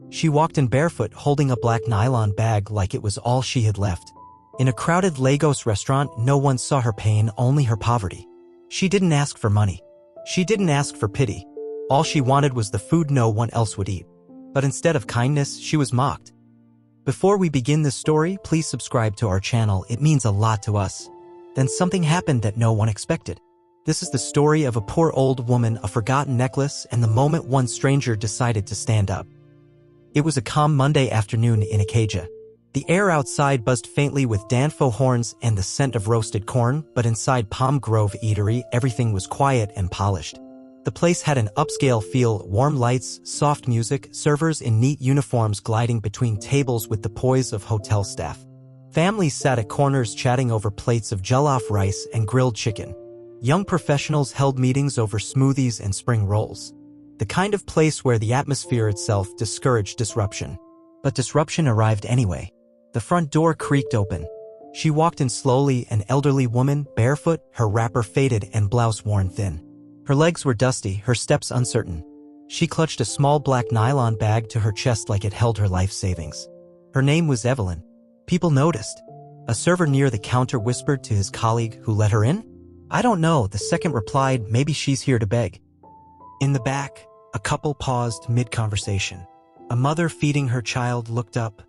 She walked in barefoot, holding a black nylon bag like it was all she had left. In a crowded Lagos restaurant, no one saw her pain, only her poverty. She didn't ask for money. She didn't ask for pity. All she wanted was the food no one else would eat. But instead of kindness, she was mocked. Before we begin this story, please subscribe to our channel. It means a lot to us. Then something happened that no one expected. This is the story of a poor old woman, a forgotten necklace, and the moment one stranger decided to stand up. It was a calm Monday afternoon in Ikeja. The air outside buzzed faintly with danfo horns and the scent of roasted corn, but inside Palm Grove Eatery, everything was quiet and polished. The place had an upscale feel, warm lights, soft music, servers in neat uniforms gliding between tables with the poise of hotel staff. Families sat at corners chatting over plates of jollof rice and grilled chicken. Young professionals held meetings over smoothies and spring rolls. The kind of place where the atmosphere itself discouraged disruption. But disruption arrived anyway. The front door creaked open. She walked in slowly, an elderly woman, barefoot, her wrapper faded and blouse worn thin. Her legs were dusty, her steps uncertain. She clutched a small black nylon bag to her chest like it held her life savings. Her name was Evelyn. People noticed. A server near the counter whispered to his colleague who let her in. "I don't know," the second replied, "maybe she's here to beg." In the back, a couple paused mid-conversation. A mother feeding her child looked up,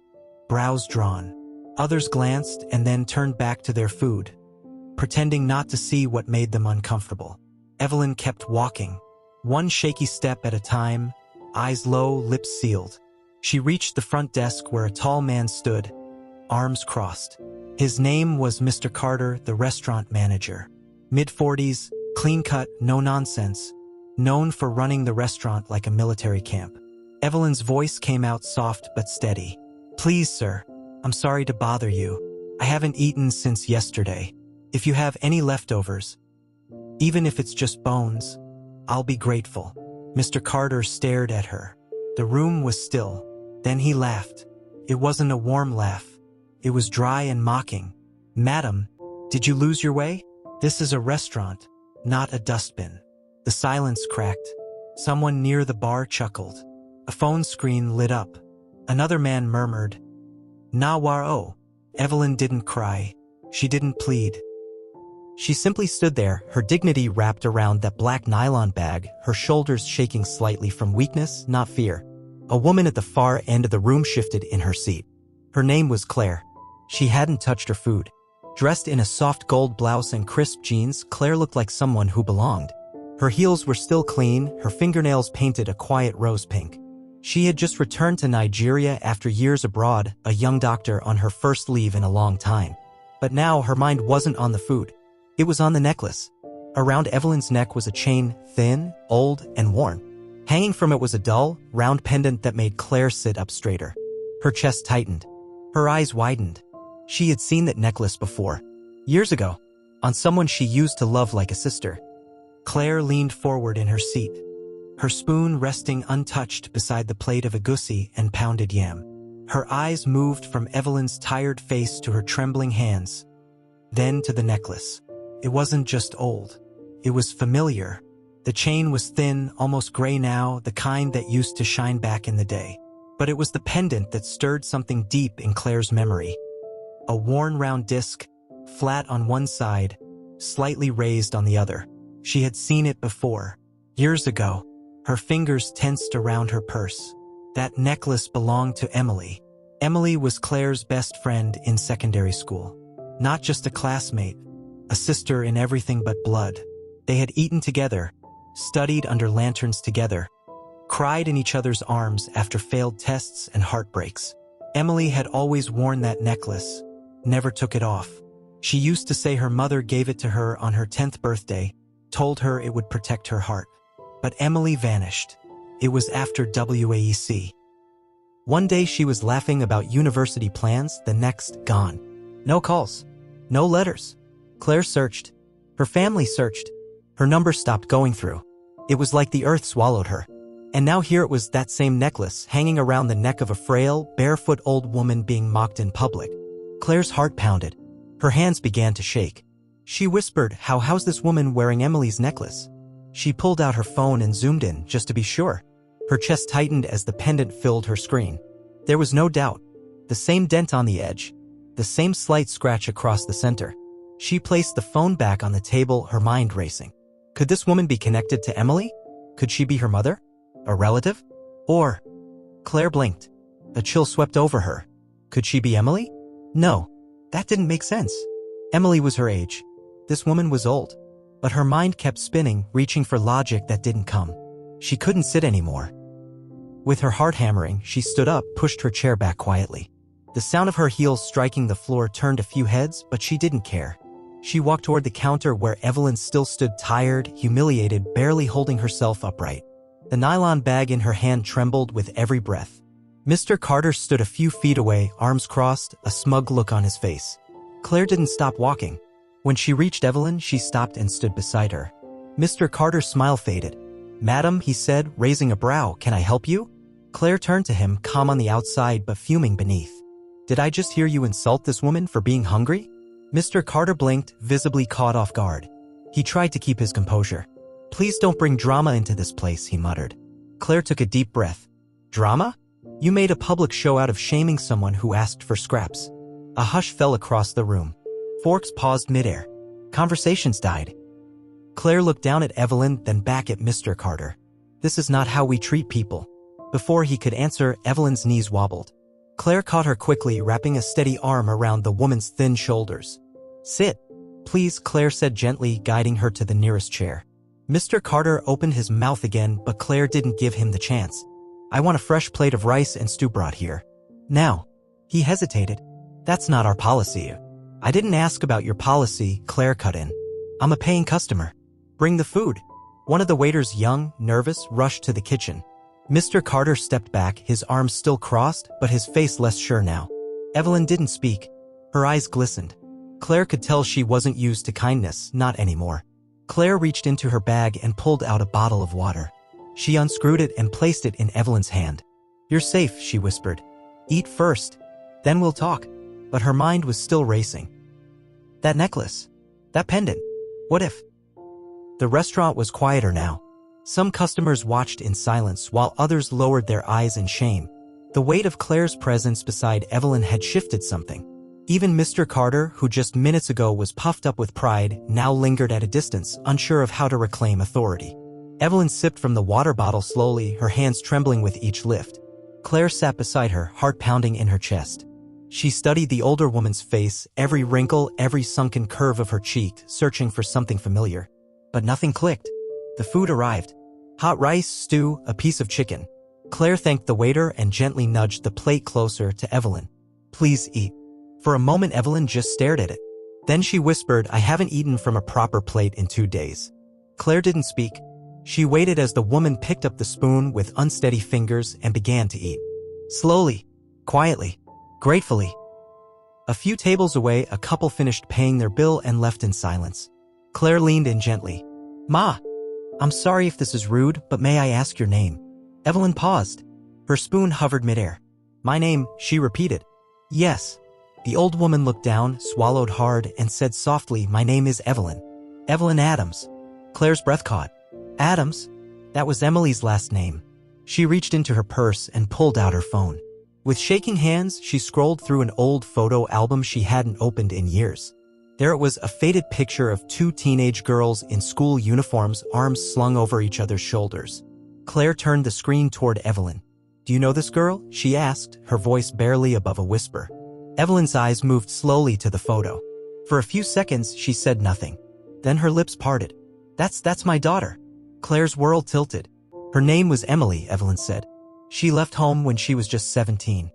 brows drawn. Others glanced and then turned back to their food, pretending not to see what made them uncomfortable. Evelyn kept walking, one shaky step at a time, eyes low, lips sealed. She reached the front desk where a tall man stood, arms crossed. His name was Mr. Carter, the restaurant manager. Mid-40s, clean-cut, no-nonsense, known for running the restaurant like a military camp. Evelyn's voice came out soft but steady. "Please, sir, I'm sorry to bother you. I haven't eaten since yesterday. If you have any leftovers, even if it's just bones, I'll be grateful." Mr. Carter stared at her. The room was still. Then he laughed. It wasn't a warm laugh. It was dry and mocking. "Madam, did you lose your way? This is a restaurant, not a dustbin." The silence cracked. Someone near the bar chuckled. A phone screen lit up. Another man murmured, "Na waro." Evelyn didn't cry. She didn't plead. She simply stood there, her dignity wrapped around that black nylon bag, her shoulders shaking slightly from weakness, not fear. A woman at the far end of the room shifted in her seat. Her name was Claire. She hadn't touched her food. Dressed in a soft gold blouse and crisp jeans, Claire looked like someone who belonged. Her heels were still clean, her fingernails painted a quiet rose pink. She had just returned to Nigeria after years abroad, a young doctor on her first leave in a long time. But now her mind wasn't on the food. It was on the necklace. Around Evelyn's neck was a chain, thin, old, and worn. Hanging from it was a dull, round pendant that made Claire sit up straighter. Her chest tightened. Her eyes widened. She had seen that necklace before. Years ago. On someone she used to love like a sister. Claire leaned forward in her seat, her spoon resting untouched beside the plate of egusi and pounded yam. Her eyes moved from Evelyn's tired face to her trembling hands, then to the necklace. It wasn't just old. It was familiar. The chain was thin, almost gray now, the kind that used to shine back in the day. But it was the pendant that stirred something deep in Claire's memory. A worn round disc, flat on one side, slightly raised on the other. She had seen it before, years ago. Her fingers tensed around her purse. That necklace belonged to Emily. Emily was Claire's best friend in secondary school. Not just a classmate, a sister in everything but blood. They had eaten together, studied under lanterns together, cried in each other's arms after failed tests and heartbreaks. Emily had always worn that necklace, never took it off. She used to say her mother gave it to her on her 10th birthday, told her it would protect her heart. But Emily vanished. It was after WAEC. One day she was laughing about university plans, the next, gone. No calls. No letters. Claire searched. Her family searched. Her number stopped going through. It was like the earth swallowed her. And now here it was, that same necklace hanging around the neck of a frail, barefoot old woman being mocked in public. Claire's heart pounded. Her hands began to shake. She whispered, how's this woman wearing Emily's necklace? She pulled out her phone and zoomed in, just to be sure. Her chest tightened as the pendant filled her screen. There was no doubt. The same dent on the edge. The same slight scratch across the center. She placed the phone back on the table, her mind racing. Could this woman be connected to Emily? Could she be her mother? A relative? Or... Claire blinked. A chill swept over her. Could she be Emily? No. That didn't make sense. Emily was her age. This woman was old. But her mind kept spinning, reaching for logic that didn't come. She couldn't sit anymore. With her heart hammering, she stood up, pushed her chair back quietly. The sound of her heels striking the floor turned a few heads, but she didn't care. She walked toward the counter where Evelyn still stood tired, humiliated, barely holding herself upright. The nylon bag in her hand trembled with every breath. Mr. Carter stood a few feet away, arms crossed, a smug look on his face. Claire didn't stop walking. When she reached Evelyn, she stopped and stood beside her. Mr. Carter's smile faded. "Madam," he said, raising a brow, "can I help you?" Claire turned to him, calm on the outside but fuming beneath. "Did I just hear you insult this woman for being hungry?" Mr. Carter blinked, visibly caught off guard. He tried to keep his composure. "Please don't bring drama into this place," he muttered. Claire took a deep breath. "Drama? You made a public show out of shaming someone who asked for scraps." A hush fell across the room. Forks paused midair. Conversations died. Claire looked down at Evelyn, then back at Mr. Carter. "This is not how we treat people." Before he could answer, Evelyn's knees wobbled. Claire caught her quickly, wrapping a steady arm around the woman's thin shoulders. "Sit. Please," Claire said gently, guiding her to the nearest chair. Mr. Carter opened his mouth again, but Claire didn't give him the chance. "I want a fresh plate of rice and stew brought here. Now." He hesitated. "That's not our policy." "I didn't ask about your policy," Claire cut in. "I'm a paying customer. Bring the food." One of the waiters, young, nervous, rushed to the kitchen. Mr. Carter stepped back, his arms still crossed, but his face less sure now. Evelyn didn't speak. Her eyes glistened. Claire could tell she wasn't used to kindness, not anymore. Claire reached into her bag and pulled out a bottle of water. She unscrewed it and placed it in Evelyn's hand. "You're safe," she whispered. "Eat first. Then we'll talk." But her mind was still racing. That necklace. That pendant. What if? The restaurant was quieter now. Some customers watched in silence while others lowered their eyes in shame. The weight of Claire's presence beside Evelyn had shifted something. Even Mr. Carter, who just minutes ago was puffed up with pride, now lingered at a distance, unsure of how to reclaim authority. Evelyn sipped from the water bottle slowly, her hands trembling with each lift. Claire sat beside her, heart pounding in her chest. She studied the older woman's face, every wrinkle, every sunken curve of her cheek, searching for something familiar. But nothing clicked. The food arrived. Hot rice, stew, a piece of chicken. Claire thanked the waiter and gently nudged the plate closer to Evelyn. "Please eat." For a moment Evelyn just stared at it. Then she whispered, "I haven't eaten from a proper plate in 2 days." Claire didn't speak. She waited as the woman picked up the spoon with unsteady fingers and began to eat. Slowly, quietly, gratefully. A few tables away, a couple finished paying their bill and left in silence. Claire leaned in gently. "Ma, I'm sorry if this is rude, but may I ask your name?" Evelyn paused. Her spoon hovered midair. "My name," she repeated. "Yes." The old woman looked down, swallowed hard, and said softly, "My name is Evelyn. Evelyn Adams." Claire's breath caught. Adams? That was Emily's last name. She reached into her purse and pulled out her phone. With shaking hands, she scrolled through an old photo album she hadn't opened in years. There it was, a faded picture of 2 teenage girls in school uniforms, arms slung over each other's shoulders. Claire turned the screen toward Evelyn. "Do you know this girl?" she asked, her voice barely above a whisper. Evelyn's eyes moved slowly to the photo. For a few seconds, she said nothing. Then her lips parted. That's my daughter." Claire's world tilted. "Her name was Emily," Evelyn said. "She left home when she was just 17.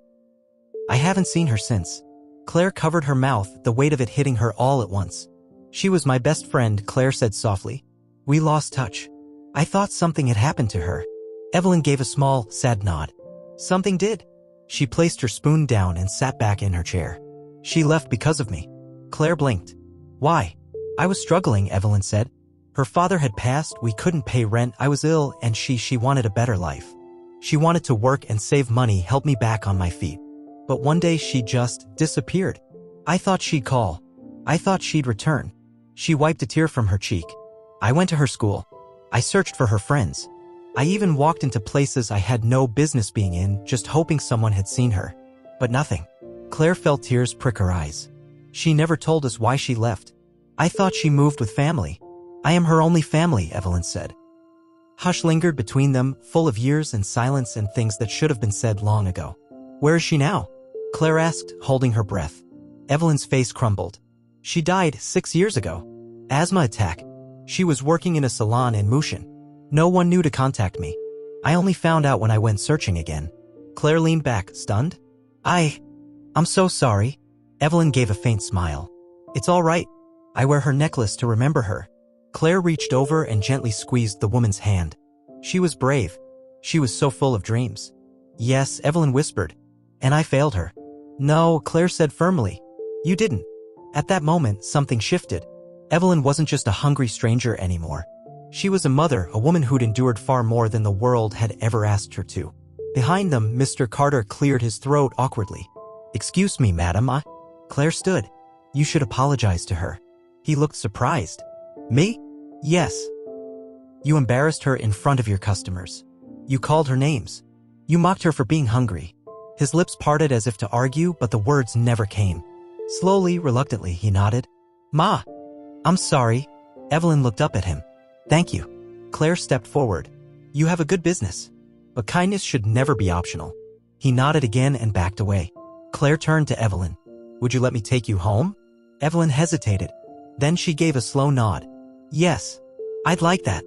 I haven't seen her since." Claire covered her mouth, the weight of it hitting her all at once. "She was my best friend," Claire said softly. "We lost touch. I thought something had happened to her." Evelyn gave a small, sad nod. "Something did." She placed her spoon down and sat back in her chair. "She left because of me." Claire blinked. "Why?" "I was struggling," Evelyn said. "Her father had passed, we couldn't pay rent, I was ill, and she wanted a better life. She wanted to work and save money, help me back on my feet. But one day she just disappeared. I thought she'd call. I thought she'd return." She wiped a tear from her cheek. "I went to her school. I searched for her friends. I even walked into places I had no business being in, just hoping someone had seen her. But nothing. Claire felt tears prick her eyes. She never told us why she left. I thought she moved with family. I am her only family, Evelyn said. Hush lingered between them, full of years and silence and things that should have been said long ago. Where is she now? Claire asked, holding her breath. Evelyn's face crumbled. She died 6 years ago. Asthma attack. She was working in a salon in Mushin. No one knew to contact me. I only found out when I went searching again. Claire leaned back, stunned. I'm so sorry. Evelyn gave a faint smile. It's all right. I wear her necklace to remember her. Claire reached over and gently squeezed the woman's hand. She was brave. She was so full of dreams. Yes, Evelyn whispered. And I failed her. No, Claire said firmly. You didn't. At that moment, something shifted. Evelyn wasn't just a hungry stranger anymore. She was a mother, a woman who'd endured far more than the world had ever asked her to. Behind them, Mr. Carter cleared his throat awkwardly. Excuse me, madam, Claire stood. You should apologize to her. He looked surprised. Me? Yes. You embarrassed her in front of your customers. You called her names. You mocked her for being hungry. His lips parted as if to argue, but the words never came. Slowly, reluctantly, he nodded. Ma, I'm sorry. Evelyn looked up at him. Thank you. Claire stepped forward. You have a good business. But kindness should never be optional. He nodded again and backed away. Claire turned to Evelyn. Would you let me take you home? Evelyn hesitated. Then she gave a slow nod. Yes, I'd like that.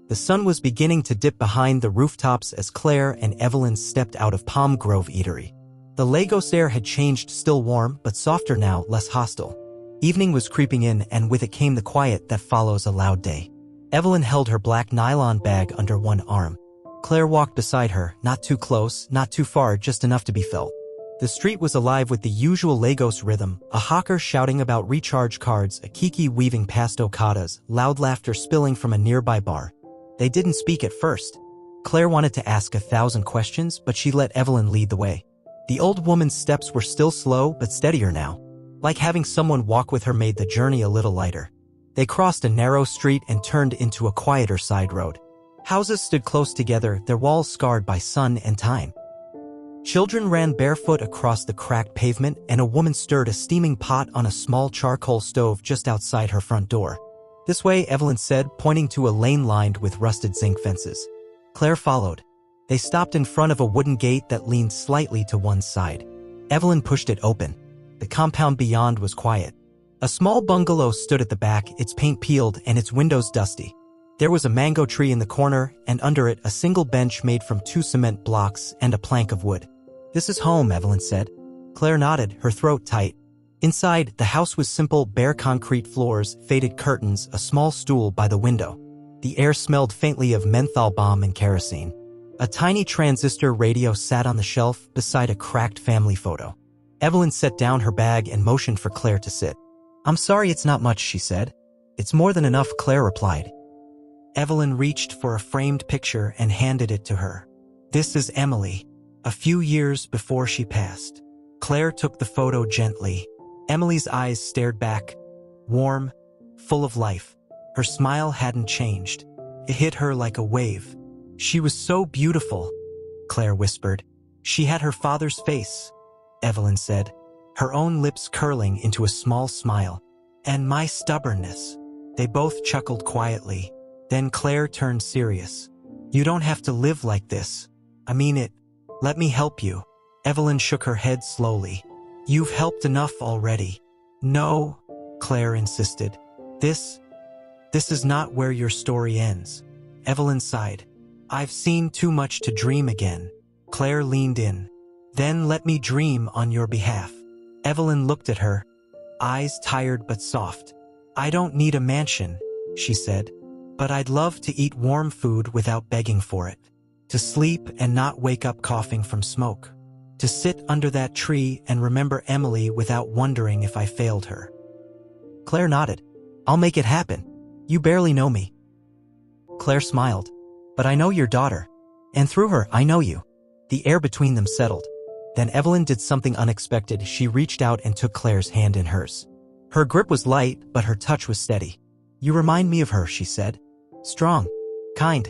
The sun was beginning to dip behind the rooftops as Claire and Evelyn stepped out of Palm Grove Eatery. The Lagos air had changed, still warm, but softer now, less hostile. Evening was creeping in, and with it came the quiet that follows a loud day. Evelyn held her black nylon bag under one arm. Claire walked beside her, not too close, not too far, just enough to be felt. The street was alive with the usual Lagos rhythm, a hawker shouting about recharge cards, a kiki weaving past okadas, loud laughter spilling from a nearby bar. They didn't speak at first. Claire wanted to ask 1,000 questions, but she let Evelyn lead the way. The old woman's steps were still slow, but steadier now. Like having someone walk with her made the journey a little lighter. They crossed a narrow street and turned into a quieter side road. Houses stood close together, their walls scarred by sun and time. Children ran barefoot across the cracked pavement, and a woman stirred a steaming pot on a small charcoal stove just outside her front door. This way, Evelyn said, pointing to a lane lined with rusted zinc fences. Claire followed. They stopped in front of a wooden gate that leaned slightly to one side. Evelyn pushed it open. The compound beyond was quiet. A small bungalow stood at the back, its paint peeled and its windows dusty. There was a mango tree in the corner, and under it a single bench made from 2 cement blocks and a plank of wood. This is home, Evelyn said. Claire nodded, her throat tight. Inside, the house was simple, bare concrete floors, faded curtains, a small stool by the window. The air smelled faintly of menthol bomb and kerosene. A tiny transistor radio sat on the shelf beside a cracked family photo. Evelyn set down her bag and motioned for Claire to sit. I'm sorry, it's not much, she said. It's more than enough, Claire replied. Evelyn reached for a framed picture and handed it to her. This is Emily, a few years before she passed. Claire took the photo gently. Emily's eyes stared back, warm, full of life. Her smile hadn't changed. It hit her like a wave. She was so beautiful, Claire whispered. She had her father's face, Evelyn said, her own lips curling into a small smile. And my stubbornness. They both chuckled quietly. Then Claire turned serious. You don't have to live like this. I mean it. Let me help you. Evelyn shook her head slowly. You've helped enough already. No, Claire insisted. This is not where your story ends. Evelyn sighed. I've seen too much to dream again. Claire leaned in. Then let me dream on your behalf. Evelyn looked at her, eyes tired but soft. I don't need a mansion, she said, but I'd love to eat warm food without begging for it. To sleep and not wake up coughing from smoke. To sit under that tree and remember Emily without wondering if I failed her. Claire nodded. I'll make it happen. You barely know me. Claire smiled. But I know your daughter. And through her, I know you. The air between them settled. Then Evelyn did something unexpected. She reached out and took Claire's hand in hers. Her grip was light, but her touch was steady. You remind me of her, she said. Strong. Kind.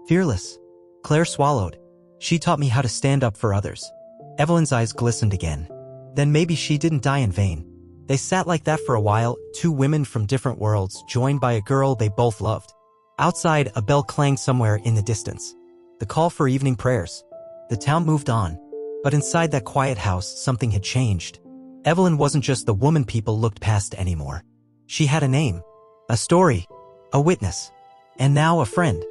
Fearless. Claire swallowed. She taught me how to stand up for others. Evelyn's eyes glistened again. Then maybe she didn't die in vain. They sat like that for a while, two women from different worlds, joined by a girl they both loved. Outside, a bell clanged somewhere in the distance. The call for evening prayers. The town moved on. But inside that quiet house, something had changed. Evelyn wasn't just the woman people looked past anymore. She had a name, a story, a witness, and now a friend.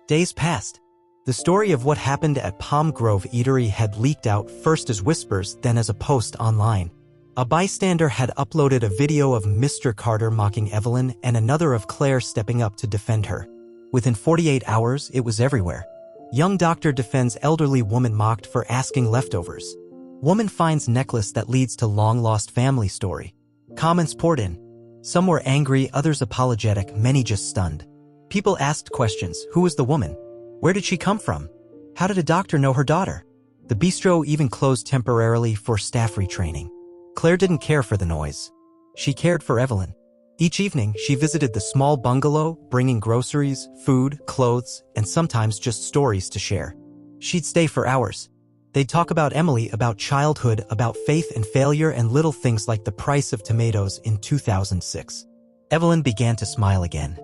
Days passed. The story of what happened at Palm Grove Eatery had leaked out first as whispers, then as a post online. A bystander had uploaded a video of Mr. Carter mocking Evelyn and another of Claire stepping up to defend her. Within 48 hours, it was everywhere. Young doctor defends elderly woman mocked for asking leftovers. Woman finds necklace that leads to long-lost family story. Comments poured in. Some were angry, others apologetic, many just stunned. People asked questions. Who was the woman? Where did she come from? How did a doctor know her daughter? The bistro even closed temporarily for staff retraining. Claire didn't care for the noise. She cared for Evelyn. Each evening, she visited the small bungalow, bringing groceries, food, clothes, and sometimes just stories to share. She'd stay for hours. They'd talk about Emily, about childhood, about faith and failure, and little things like the price of tomatoes in 2006. Evelyn began to smile again.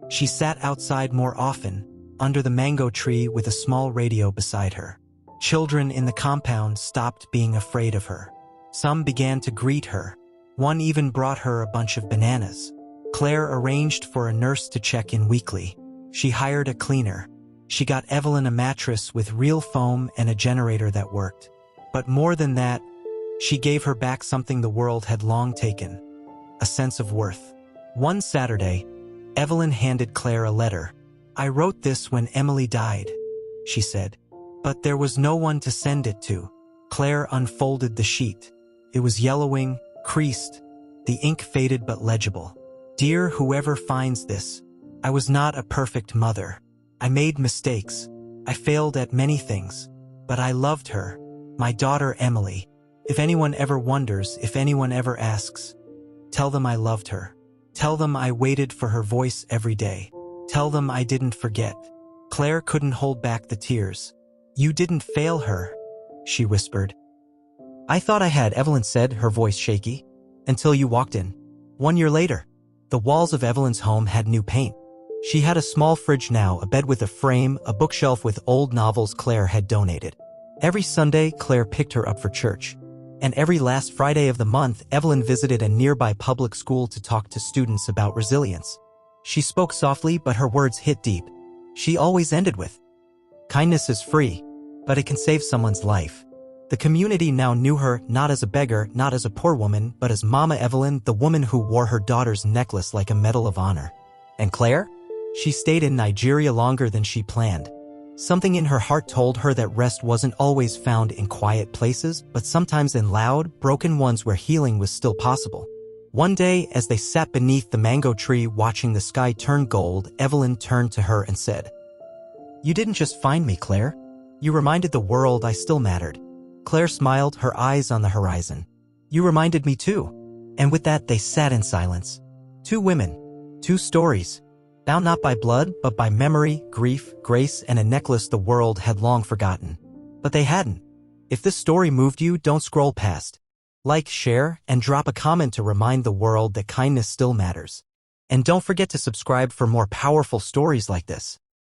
She sat outside more often, under the mango tree with a small radio beside her. Children in the compound stopped being afraid of her. Some began to greet her. One even brought her a bunch of bananas. Claire arranged for a nurse to check in weekly. She hired a cleaner. She got Evelyn a mattress with real foam and a generator that worked. But more than that, she gave her back something the world had long taken: a sense of worth. One Saturday, Evelyn handed Claire a letter. "I wrote this when Emily died," she said. "But there was no one to send it to." Claire unfolded the sheet. It was yellowing, creased, the ink faded but legible. "Dear whoever finds this, I was not a perfect mother. I made mistakes. I failed at many things. But I loved her, my daughter Emily. If anyone ever wonders, if anyone ever asks, tell them I loved her. Tell them I waited for her voice every day. Tell them I didn't forget." Claire couldn't hold back the tears. "You didn't fail her," she whispered. "I thought I had," Evelyn said, her voice shaky. "Until you walked in." 1 year later, the walls of Evelyn's home had new paint. She had a small fridge now, a bed with a frame, a bookshelf with old novels Claire had donated. Every Sunday, Claire picked her up for church. And every last Friday of the month, Evelyn visited a nearby public school to talk to students about resilience. She spoke softly, but her words hit deep. She always ended with, "Kindness is free, but it can save someone's life." The community now knew her not as a beggar, not as a poor woman, but as Mama Evelyn, the woman who wore her daughter's necklace like a medal of honor. And Claire? She stayed in Nigeria longer than she planned. Something in her heart told her that rest wasn't always found in quiet places, but sometimes in loud, broken ones where healing was still possible. One day, as they sat beneath the mango tree watching the sky turn gold, Evelyn turned to her and said, "You didn't just find me, Claire. You reminded the world I still mattered." Claire smiled, her eyes on the horizon. "You reminded me too." And with that, they sat in silence. Two women, two stories, bound not by blood, but by memory, grief, grace, and a necklace the world had long forgotten. But they hadn't. If this story moved you, don't scroll past. Like, share, and drop a comment to remind the world that kindness still matters. And don't forget to subscribe for more powerful stories like this.